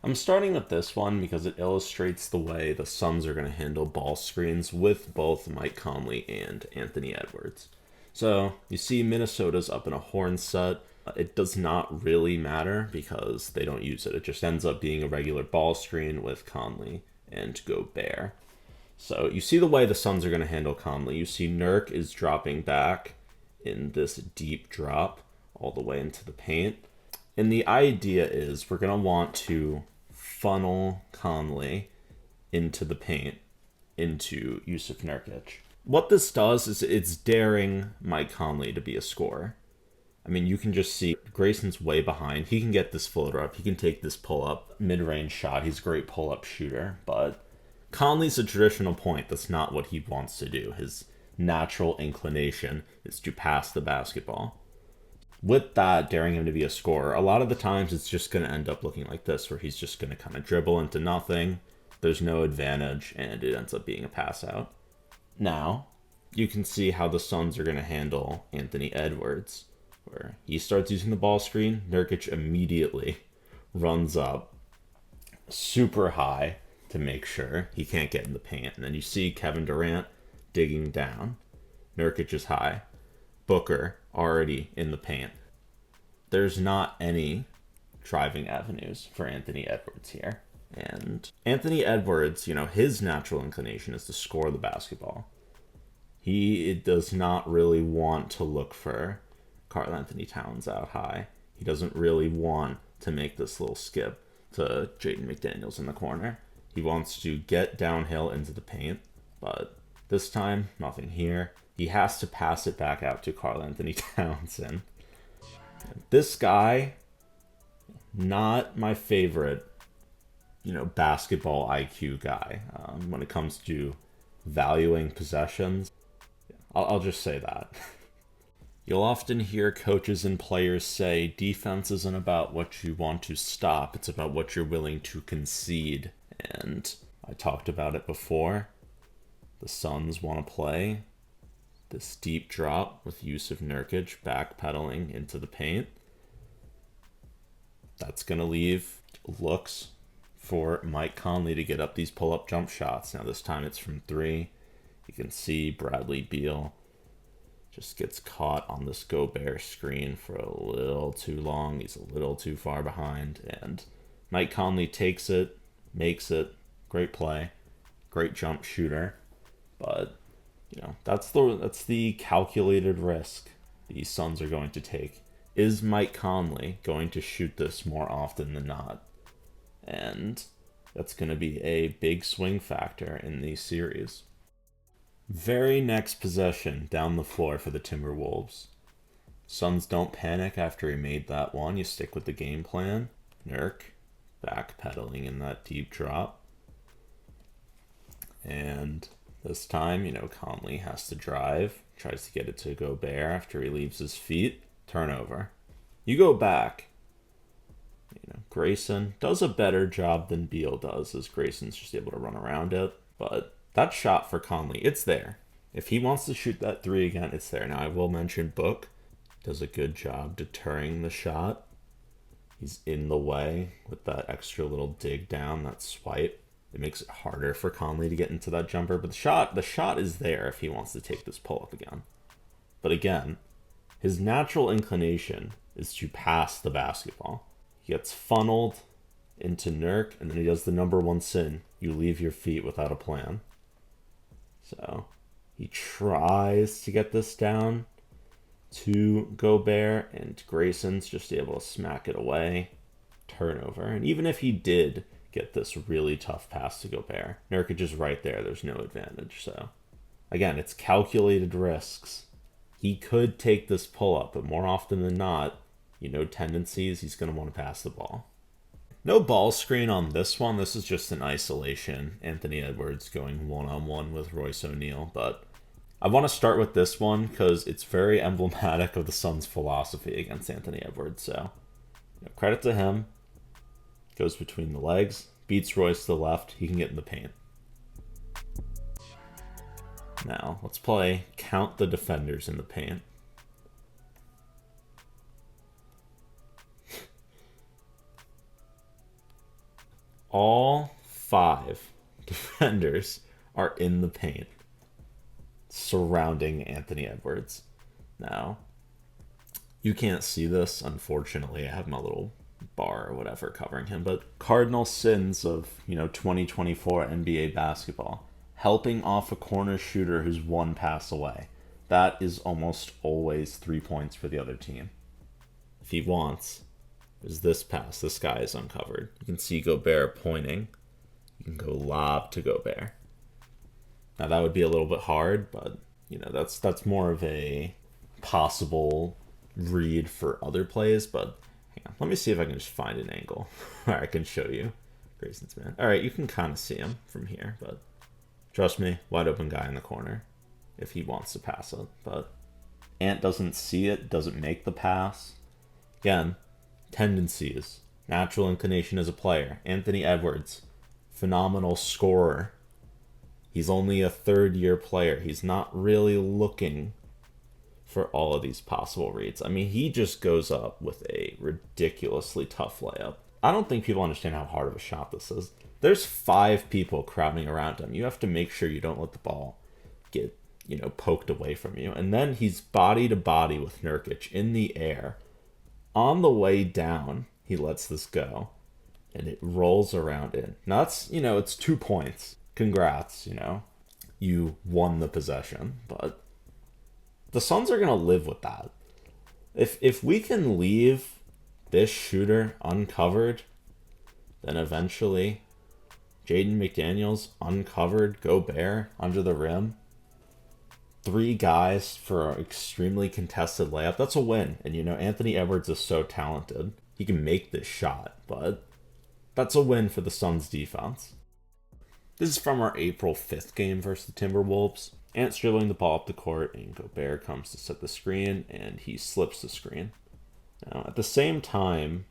I'm starting with this one because it illustrates the way the Suns are going to handle ball screens with both Mike Conley and Anthony Edwards. So you see Minnesota's up in a horn set. It does not really matter because they don't use it. It just ends up being a regular ball screen with Conley and Gobert. So you see the way the Suns are going to handle Conley. You see Nurk is dropping back in this deep drop all the way into the paint. And the idea is we're going to want to funnel Conley into the paint, into Yusuf Nurkic. What this does is it's daring Mike Conley to be a scorer. I mean, you can just see Grayson's way behind. He can get this floater up. He can take this pull-up mid-range shot. He's a great pull-up shooter. But Conley's a traditional point. That's not what he wants to do. His natural inclination is to pass the basketball. With that, daring him to be a scorer, a lot of the times it's just going to end up looking like this, where he's just going to kind of dribble into nothing. There's no advantage, and it ends up being a pass out. Now, you can see how the Suns are going to handle Anthony Edwards, where he starts using the ball screen. Nurkic immediately runs up super high to make sure he can't get in the paint. And then you see Kevin Durant digging down. Nurkic is high. Booker already in the paint. There's not any driving avenues for Anthony Edwards here. And Anthony Edwards, his natural inclination is to score the basketball. He does not really want to look for Karl Anthony Towns out high. He doesn't really want to make this little skip to Jaden McDaniels in the corner. He wants to get downhill into the paint, but this time, nothing here. He has to pass it back out to Karl Anthony Towns. And this guy, not my favorite, basketball IQ guy when it comes to valuing possessions. I'll just say that. You'll often hear coaches and players say defense isn't about what you want to stop, it's about what you're willing to concede. And I talked about it before. The Suns want to play this deep drop with Yusuf Nurkic backpedaling into the paint. That's going to leave looks for Mike Conley to get up these pull-up jump shots. Now this time it's from 3. You can see Bradley Beal just gets caught on this Gobert screen for a little too long. He's a little too far behind. And Mike Conley takes it, makes it. Great play. Great jump shooter. But that's the calculated risk the Suns are going to take. Is Mike Conley going to shoot this more often than not? And that's going to be a big swing factor in the series. Very next possession down the floor for the Timberwolves. Suns don't panic after he made that one. You stick with the game plan. Nurk backpedaling in that deep drop. And this time, Conley has to drive, tries to get it to Gobert after he leaves his feet. Turnover. You go back. Grayson does a better job than Beal does, as Grayson's just able to run around it. But that shot for Conley, it's there. If he wants to shoot that 3 again, it's there. Now, I will mention Book does a good job deterring the shot. He's in the way with that extra little dig down, that swipe. It makes it harder for Conley to get into that jumper. But the shot is there if he wants to take this pull-up again. But again, his natural inclination is to pass the basketball. He gets funneled into Nurk, and then he does the number one sin. You leave your feet without a plan. So he tries to get this down to Gobert, and Grayson's just able to smack it away. Turnover. And even if he did get this really tough pass to Gobert, Nurkic is right there. There's no advantage. So again, it's calculated risks. He could take this pull-up, but more often than not, tendencies, he's going to want to pass the ball. No ball screen on this one. This is just an isolation. Anthony Edwards going one-on-one with Royce O'Neal. But I want to start with this one because it's very emblematic of the Suns' philosophy against Anthony Edwards. So credit to him. Goes between the legs, beats Royce to the left. He can get in the paint. Now, let's play Count the Defenders in the Paint. All 5 defenders are in the paint surrounding Anthony Edwards. Now, you can't see this, unfortunately. I have my little bar or whatever covering him, but cardinal sins of, 2024 NBA basketball. Helping off a corner shooter who's one pass away. That is almost always 3 points for the other team. If he wants, there's this pass. This guy is uncovered. You can see Gobert pointing. You can go lob to Gobert. Now that would be a little bit hard, but that's more of a possible read for other plays. But hang on, let me see if I can just find an angle where I can show you Grayson's man. All right, you can kind of see him from here, but trust me, wide open guy in the corner if he wants to pass it. But Ant doesn't see it, doesn't make the pass. Again, tendencies, natural inclination as a player. Anthony Edwards, phenomenal scorer. He's only a third-year player. He's not really looking for all of these possible reads. I mean, he just goes up with a ridiculously tough layup. I don't think people understand how hard of a shot this is. There's 5 people crowding around him. You have to make sure you don't let the ball get, poked away from you. And then he's body to body with Nurkic in the air. On the way down, he lets this go. And it rolls around in. Now that's, it's 2 points. Congrats, you won the possession. But the Suns are going to live with that. If we can leave this shooter uncovered, then eventually Jaden McDaniels uncovered Gobert under the rim. 3 guys for an extremely contested layup. That's a win. And Anthony Edwards is so talented. He can make this shot, but that's a win for the Suns defense. This is from our April 5th game versus the Timberwolves. Ant's dribbling the ball up the court, and Gobert comes to set the screen, and he slips the screen. Now, at the same time,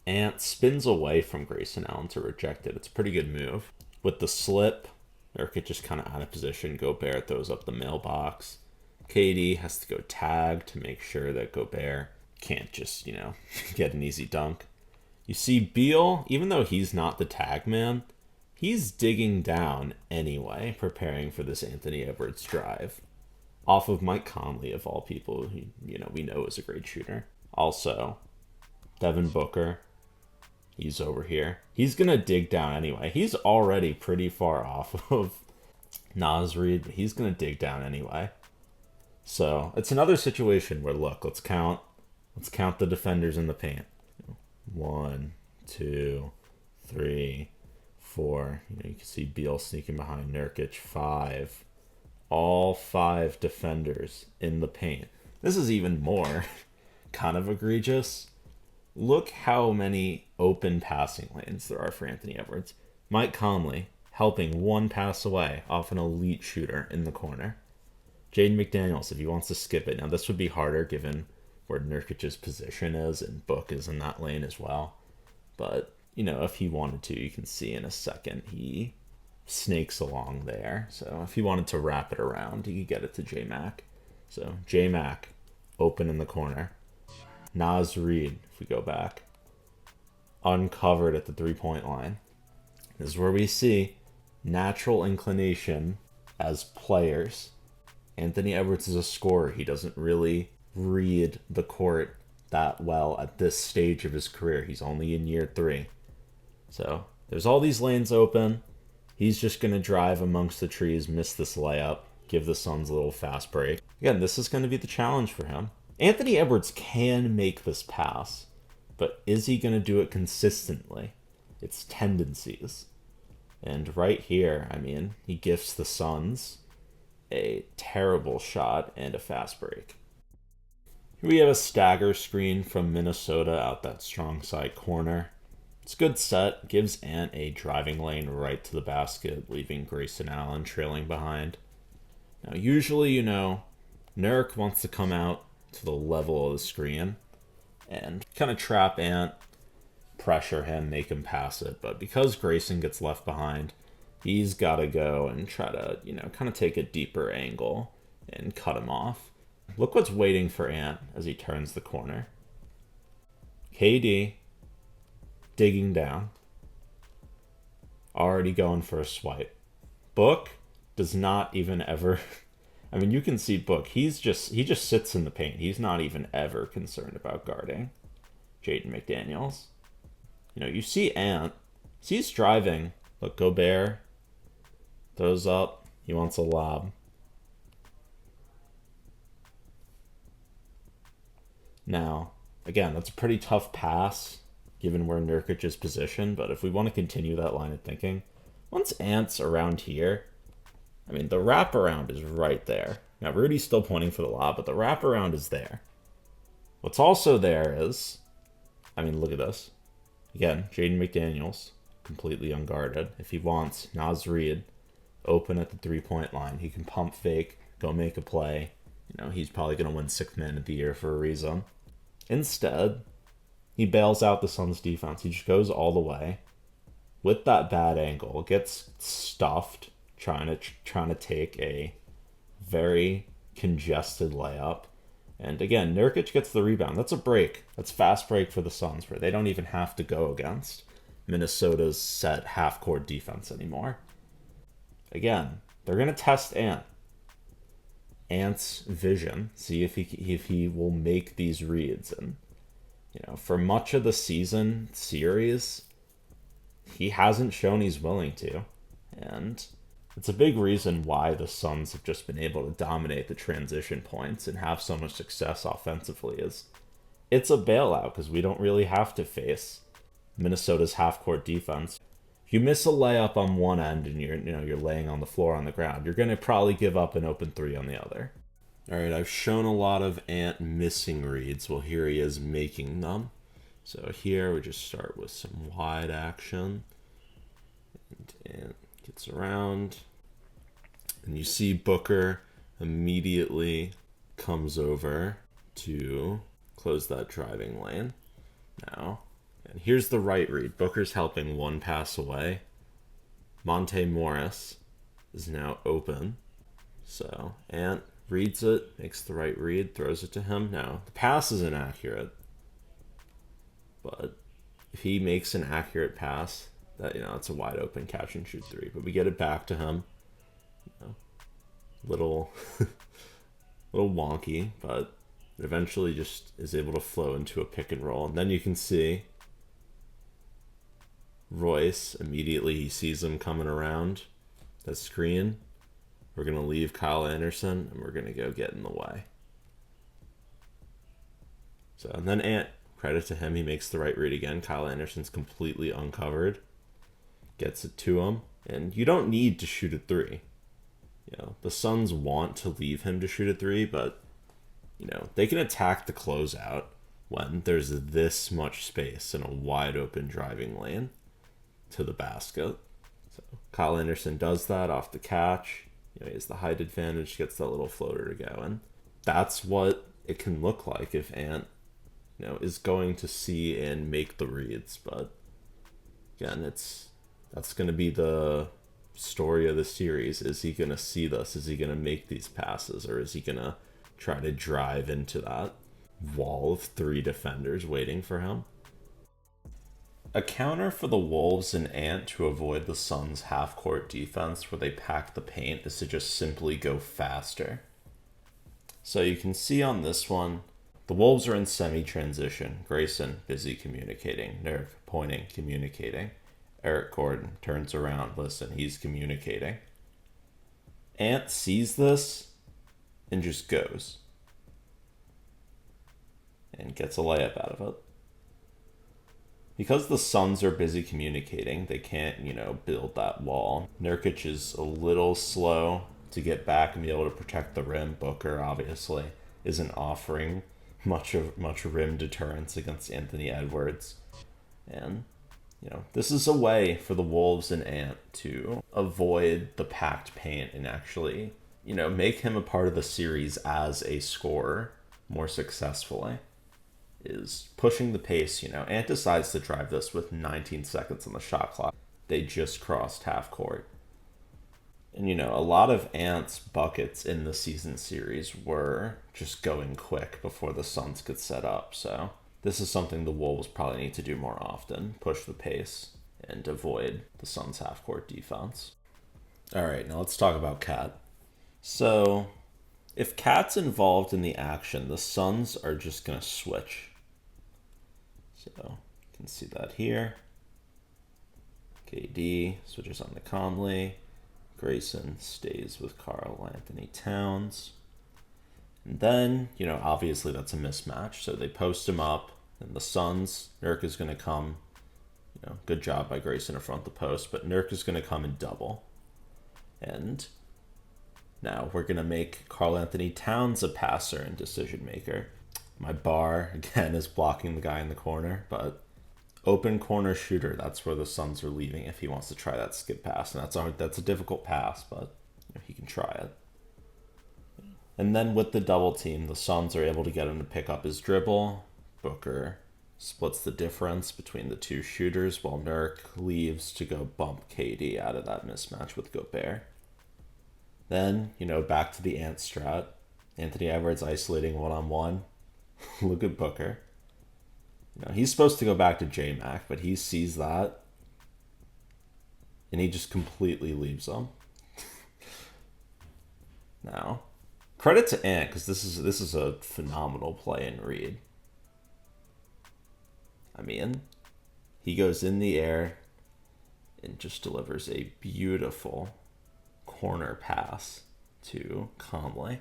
Ant spins away from Grayson Allen to reject it. It's a pretty good move. With the slip, Nurkic just kind of out of position. Gobert throws up the mailbox. KD has to go tag to make sure that Gobert can't just, get an easy dunk. You see Beal, even though he's not the tag man, he's digging down anyway, preparing for this Anthony Edwards drive. Off of Mike Conley, of all people, who, we know is a great shooter. Also, Devin Booker, he's over here. He's going to dig down anyway. He's already pretty far off of Naz Reid, but he's going to dig down anyway. So, it's another situation where, look, let's count the defenders in the paint. 1, 2, 3, 4. You can see Beal sneaking behind Nurkic. 5. All 5 defenders in the paint. This is even more kind of egregious. Look how many open passing lanes there are for Anthony Edwards. Mike Conley helping 1 pass away off an elite shooter in the corner. Jaden McDaniels, if he wants to skip it. Now, this would be harder given where Nurkic's position is, and Book is in that lane as well. But, if he wanted to, you can see in a second he snakes along there. So if he wanted to wrap it around, he could get it to J-Mac. So J-Mac, open in the corner. Naz Reid, if we go back, uncovered at the 3-point line. This is where we see natural inclination as players. Anthony Edwards is a scorer. He doesn't really read the court that well at this stage of his career. He's only in year 3. So there's all these lanes open. He's just going to drive amongst the trees, miss this layup, give the Suns a little fast break. Again, this is going to be the challenge for him. Anthony Edwards can make this pass, but is he going to do it consistently? It's tendencies. And right here, he gifts the Suns a terrible shot and a fast break. Here we have a stagger screen from Minnesota out that strong side corner. It's a good set, gives Ant a driving lane right to the basket, leaving Grayson Allen trailing behind. Now, usually, Nurk wants to come out to the level of the screen and kind of trap Ant, pressure him, make him pass it. But because Grayson gets left behind, he's got to go and try to, kind of take a deeper angle and cut him off. Look what's waiting for Ant as he turns the corner. KD digging down. already going for a swipe. Book does not even ever. I mean, you can see Book. He just sits in the paint. He's not even ever concerned about guarding Jaden McDaniels. You see Ant. He's driving. Look, Gobert throws up. He wants a lob. Now, again, that's a pretty tough pass given where Nurkic is positioned, but if we want to continue that line of thinking, once Ant's around here, I mean, the wraparound is right there. Now, Rudy's still pointing for the lob, but the wraparound is there. What's also there is, I mean, look at this. Again, Jaden McDaniels, completely unguarded. If he wants, Naz Reid, open at the three-point line. He can pump fake, go make a play. He's probably going to win Sixth Man of the Year for a reason. Instead, he bails out the Suns' defense. He just goes all the way with that bad angle, gets stuffed trying to take a very congested layup. And again, Nurkic gets the rebound. That's a break. That's fast break for the Suns, where they don't even have to go against Minnesota's set half-court defense anymore. Again, they're going to test Ant's vision, see if he will make these reads. And for much of the season series, he hasn't shown he's willing to. And it's a big reason why the Suns have just been able to dominate the transition points and have so much success offensively. It's a bailout because we don't really have to face Minnesota's half-court defense. If you miss a layup on one end and you're laying on the floor on the ground, you're going to probably give up an open three on the other. All right, I've shown a lot of Ant missing reads. Well, here he is making them. So here we just start with some wide action. And Ant gets around. And you see Booker immediately comes over to close that driving lane. Now, and here's the right read. Booker's helping one pass away. Monte Morris is now open. So Ant reads it, makes the right read, throws it to him. Now, the pass is inaccurate. But if he makes an accurate pass, it's a wide open catch and shoot three. But we get it back to him. Little wonky, but it eventually just is able to flow into a pick and roll. And then you can see Royce, immediately he sees him coming around the screen. We're going to leave Kyle Anderson, and we're going to go get in the way. So, and then Ant, credit to him, he makes the right read again. Kyle Anderson's completely uncovered. Gets it to him. And you don't need to shoot a three. The Suns want to leave him to shoot a three, but, they can attack the closeout when there's this much space in a wide open driving lane to the basket. So Kyle Anderson does that off the catch. He has the height advantage, gets that little floater to go. And that's what it can look like if Ant, is going to see and make the reads. But again, that's going to be the story of the series. Is he going to see this? Is he going to make these passes? Or is he going to try to drive into that wall of three defenders waiting for him? A counter for the Wolves and Ant to avoid the Suns' half-court defense where they pack the paint is to just simply go faster. So you can see on this one, the Wolves are in semi-transition. Grayson, busy communicating. Nurk, pointing, communicating. Eric Gordon turns around. Listen, he's communicating. Ant sees this and just goes. And gets a layup out of it. Because the Suns are busy communicating, they can't, build that wall. Nurkic is a little slow to get back and be able to protect the rim. Booker, obviously, isn't offering much rim deterrence against Anthony Edwards. And, this is a way for the Wolves and Ant to avoid the packed paint and actually, make him a part of the series as a scorer more successfully. Is pushing the pace. Ant decides to drive this with 19 seconds on the shot clock. They just crossed half court. And, a lot of Ant's buckets in the season series were just going quick before the Suns could set up. So this is something the Wolves probably need to do more often. Push the pace and avoid the Suns' half-court defense. All right, now let's talk about Cat. So, if Cat's involved in the action, the Suns are just going to switch. So, you can see that here. KD switches on to Conley. Grayson stays with Karl Anthony Towns. And then, obviously that's a mismatch. So they post him up. And the Suns, Nurk is going to come. Good job by Grayson in front of the post. But Nurk is going to come and double. And now we're going to make Karl Anthony Towns a passer and decision maker. My bar, again, is blocking the guy in the corner. But open corner shooter, that's where the Suns are leaving if he wants to try that skip pass. And that's a difficult pass, but he can try it. And then with the double team, the Suns are able to get him to pick up his dribble. Booker splits the difference between the two shooters while Nurk leaves to go bump KD out of that mismatch with Gobert. Then, back to the Ant strat. Anthony Edwards isolating one-on-one. Look at Booker. He's supposed to go back to J-Mac, but he sees that. And he just completely leaves him. Now, credit to Ant, because this is a phenomenal play and read. I mean, he goes in the air and just delivers a beautiful corner pass to Conley.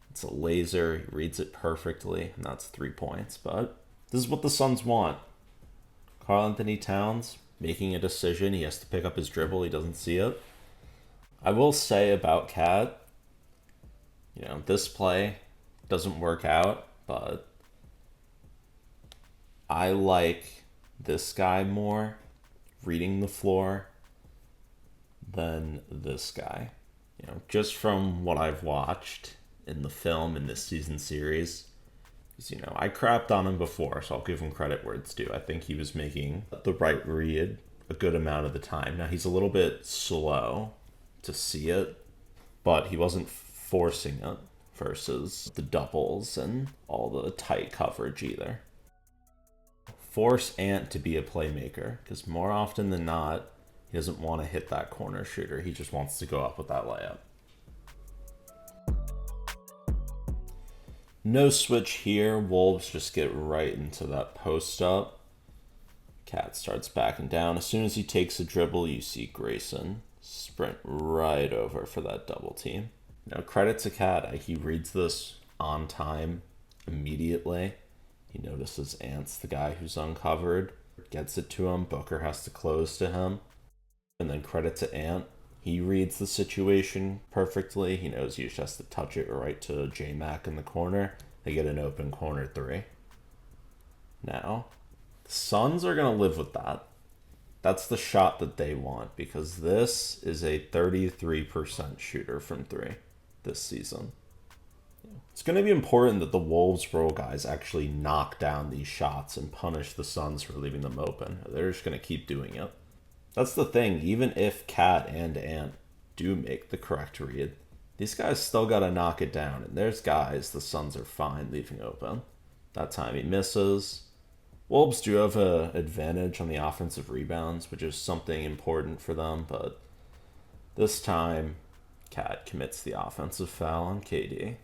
It's a laser. He reads it perfectly, and that's 3 points. But this is what the Suns want. Karl Anthony Towns making a decision. He has to pick up his dribble. He doesn't see it. I will say about Cat, this play doesn't work out, but I like this guy more reading the floor than this guy. Just from what I've watched in the film in this season series, because, I crapped on him before, so I'll give him credit where it's due. I think he was making the right read a good amount of the time. Now, he's a little bit slow to see it, but he wasn't forcing it versus the doubles and all the tight coverage either. Force Ant to be a playmaker, because more often than not, he doesn't want to hit that corner shooter. He just wants to go up with that layup. No switch here. Wolves just get right into that post up. Cat starts backing down. As soon as he takes a dribble, you see Grayson sprint right over for that double team. Now, credit to Cat. He reads this on time immediately. He notices Ant's the guy who's uncovered. Gets it to him. Booker has to close to him. And then credit to Ant. He reads the situation perfectly. He knows he just has to touch it right to J-Mac in the corner. They get an open corner three. Now, the Suns are going to live with that. That's the shot that they want, because this is a 33% shooter from three this season. It's going to be important that the Wolves role guys actually knock down these shots and punish the Suns for leaving them open. They're just going to keep doing it. That's the thing. Even if Cat and Ant do make the correct read, these guys still got to knock it down. And there's guys the Suns are fine leaving open. That time he misses. Wolves do have an advantage on the offensive rebounds, which is something important for them. But this time, Cat commits the offensive foul on KD.